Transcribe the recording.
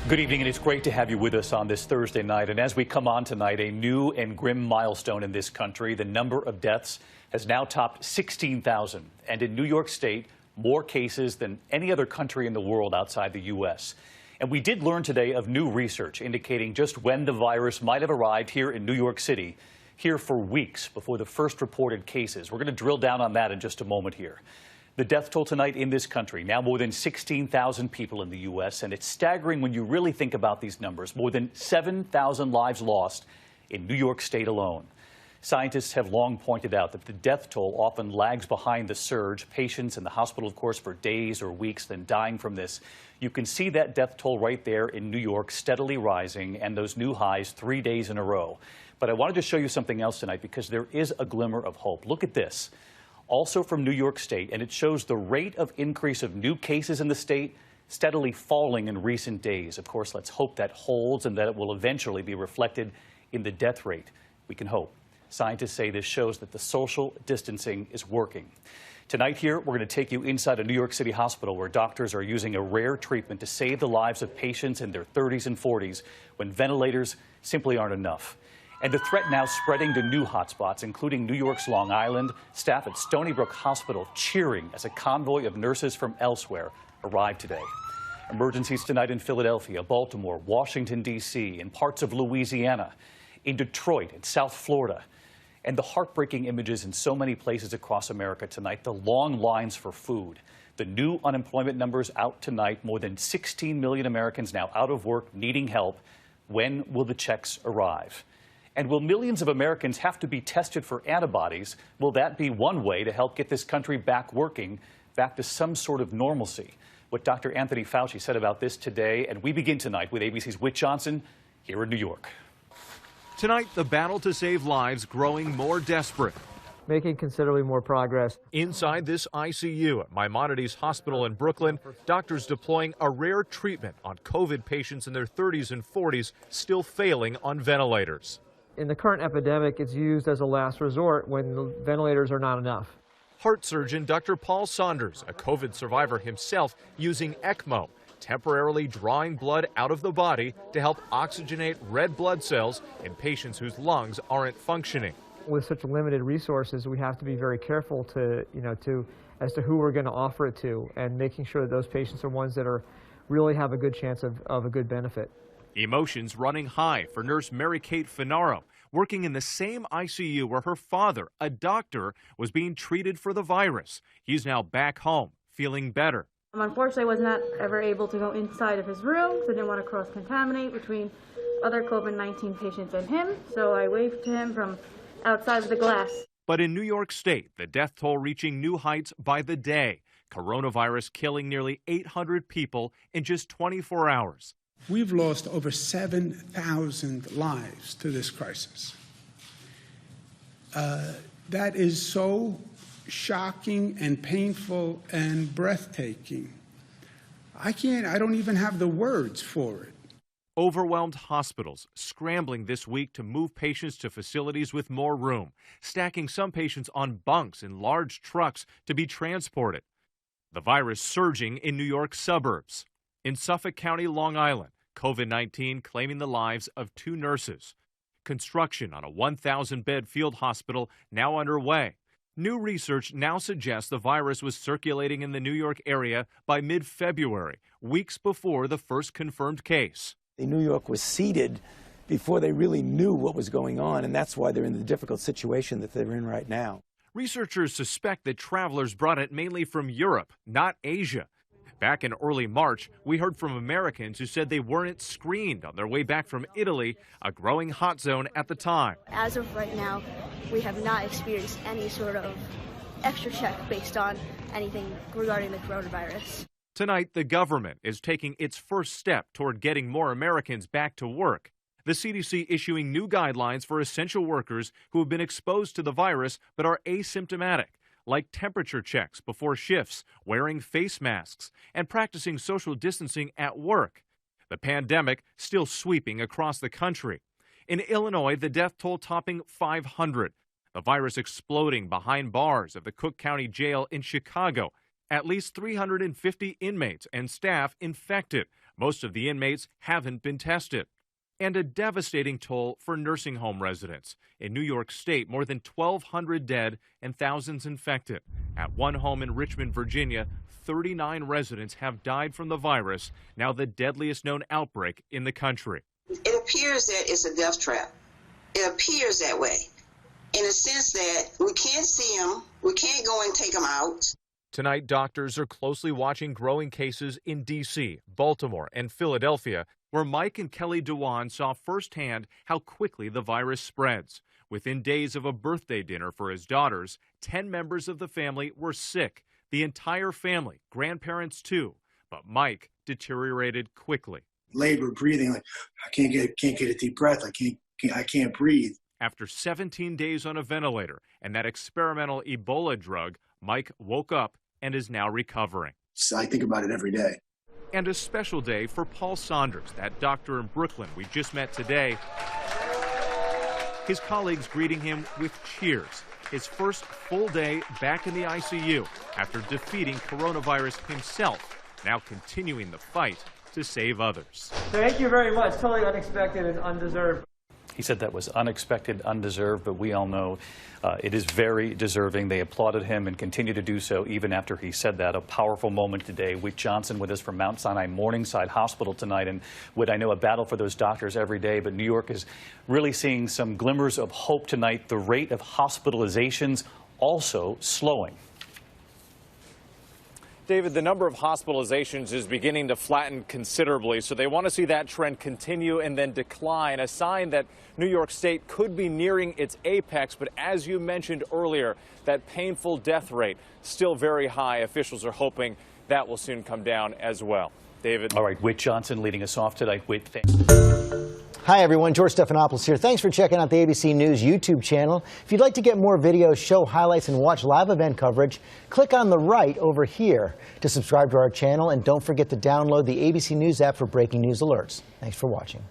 Good evening, and it's great to have you with us on this Thursday night. And as we come on tonight, a new and grim milestone in this country. The number of deaths has now topped 16,000. And in New York State, more cases than any other country in the world outside the U.S. And we did learn today of new research indicating just when the virus might have arrived here in New York City, here for weeks before the first reported cases. We're going to drill down on that in just a moment here. The death toll tonight in this country, now more than 16,000 people in the U.S., and it's staggering when you really think about these numbers. More than 7,000 lives lost in New York State alone. Scientists have long pointed out that the death toll often lags behind the surge. Patients in the hospital, of course, for days or weeks, then dying from this. You can see that death toll right there in New York, steadily rising, and those new highs 3 days in a row. But I wanted to show you something else tonight because there is a glimmer of hope. Look at this. Also from New York State, and it shows the rate of increase of new cases in the state steadily falling in recent days. Of course, let's hope that holds and that it will eventually be reflected in the death rate. We can hope. Scientists say this shows that the social distancing is working. Tonight here, we're going to take you inside a New York City hospital where doctors are using a rare treatment to save the lives of patients in their 30s and 40s when ventilators simply aren't enough. And the threat now spreading to new hotspots, including New York's Long Island. Staff at Stony Brook Hospital cheering as a convoy of nurses from elsewhere arrived today. Emergencies tonight in Philadelphia, Baltimore, Washington, D.C., in parts of Louisiana, in Detroit, and South Florida. And the heartbreaking images in so many places across America tonight, the long lines for food. The new unemployment numbers out tonight, more than 16 million Americans now out of work, needing help. When will the checks arrive? And will millions of Americans have to be tested for antibodies? Will that be one way to help get this country back working, back to some sort of normalcy? What Dr. Anthony Fauci said about this today, and we begin tonight with ABC's Whit Johnson here in New York. Tonight, the battle to save lives growing more desperate. Making considerably more progress. Inside this ICU at Maimonides Hospital in Brooklyn, doctors deploying a rare treatment on COVID patients in their 30s and 40s still failing on ventilators. In the current epidemic, it's used as a last resort when the ventilators are not enough. Heart surgeon Dr. Paul Saunders, a COVID survivor himself, using ECMO, temporarily drawing blood out of the body to help oxygenate red blood cells in patients whose lungs aren't functioning. With such limited resources, we have to be very careful as to who we're going to offer it to, and making sure that those patients are ones that really have a good chance of a good benefit. Emotions running high for nurse Mary Kate Finaro, working in the same ICU where her father, a doctor, was being treated for the virus. He's now back home, feeling better. Unfortunately, I was not ever able to go inside of his room because I didn't want to cross-contaminate between other COVID-19 patients and him, so I waved to him from outside of the glass. But in New York State, the death toll reaching new heights by the day. Coronavirus killing nearly 800 people in just 24 hours. We've lost over 7,000 lives to this crisis. That is so shocking and painful and breathtaking. I don't even have the words for it. Overwhelmed hospitals scrambling this week to move patients to facilities with more room, stacking some patients on bunks in large trucks to be transported. The virus surging in New York's suburbs. In Suffolk County, Long Island, COVID-19 claiming the lives of 2 nurses. Construction on a 1,000-bed field hospital now underway. New research now suggests the virus was circulating in the New York area by mid-February, weeks before the first confirmed case. New York was seeded before they really knew what was going on, and that's why they're in the difficult situation that they're in right now. Researchers suspect that travelers brought it mainly from Europe, not Asia. Back in early March, we heard from Americans who said they weren't screened on their way back from Italy, a growing hot zone at the time. As of right now, we have not experienced any sort of extra check based on anything regarding the coronavirus. Tonight, the government is taking its first step toward getting more Americans back to work. The CDC issuing new guidelines for essential workers who have been exposed to the virus but are asymptomatic, like temperature checks before shifts, wearing face masks, and practicing social distancing at work. The pandemic still sweeping across the country. In Illinois, the death toll topping 500. The virus exploding behind bars of the Cook County Jail in Chicago. At least 350 inmates and staff infected, Most of the inmates haven't been tested. And a devastating toll for nursing home residents. In New York State, more than 1,200 dead and thousands infected. At one home in Richmond, Virginia, 39 residents have died from the virus, now the deadliest known outbreak in the country. It appears that it's a death trap. It appears that way, in the sense that we can't see them, we can't go and take them out. Tonight, doctors are closely watching growing cases in D.C., Baltimore, and Philadelphia, where Mike and Kelly Dewan saw firsthand how quickly the virus spreads. Within days of a birthday dinner for his daughters, 10 members of the family were sick. The entire family, grandparents too. But Mike deteriorated quickly. Labor, breathing, like I can't get a deep breath. I can't breathe. After 17 days on a ventilator and that experimental Ebola drug, Mike woke up and is now recovering. So I think about it every day. And a special day for Paul Saunders, that doctor in Brooklyn we just met today. His colleagues greeting him with cheers. His first full day back in the ICU after defeating coronavirus himself, now continuing the fight to save others. Thank you very much. Totally unexpected and undeserved. He said that was unexpected, undeserved, but we all know it is very deserving. They applauded him and continue to do so even after he said that. A powerful moment today. Whit Johnson with us from Mount Sinai Morningside Hospital tonight. And Whit, I know a battle for those doctors every day, but New York is really seeing some glimmers of hope tonight. The rate of hospitalizations also slowing. David, the number of hospitalizations is beginning to flatten considerably, so they want to see that trend continue and then decline, a sign that New York State could be nearing its apex. But as you mentioned earlier, that painful death rate still very high. Officials are hoping that will soon come down as well. David. All right, Whit Johnson leading us off tonight. Whit, Hi, everyone. George Stephanopoulos here. Thanks for checking out the ABC News YouTube channel. If you'd like to get more videos, show highlights, and watch live event coverage, click on the right over here to subscribe to our channel. And don't forget to download the ABC News app for breaking news alerts. Thanks for watching.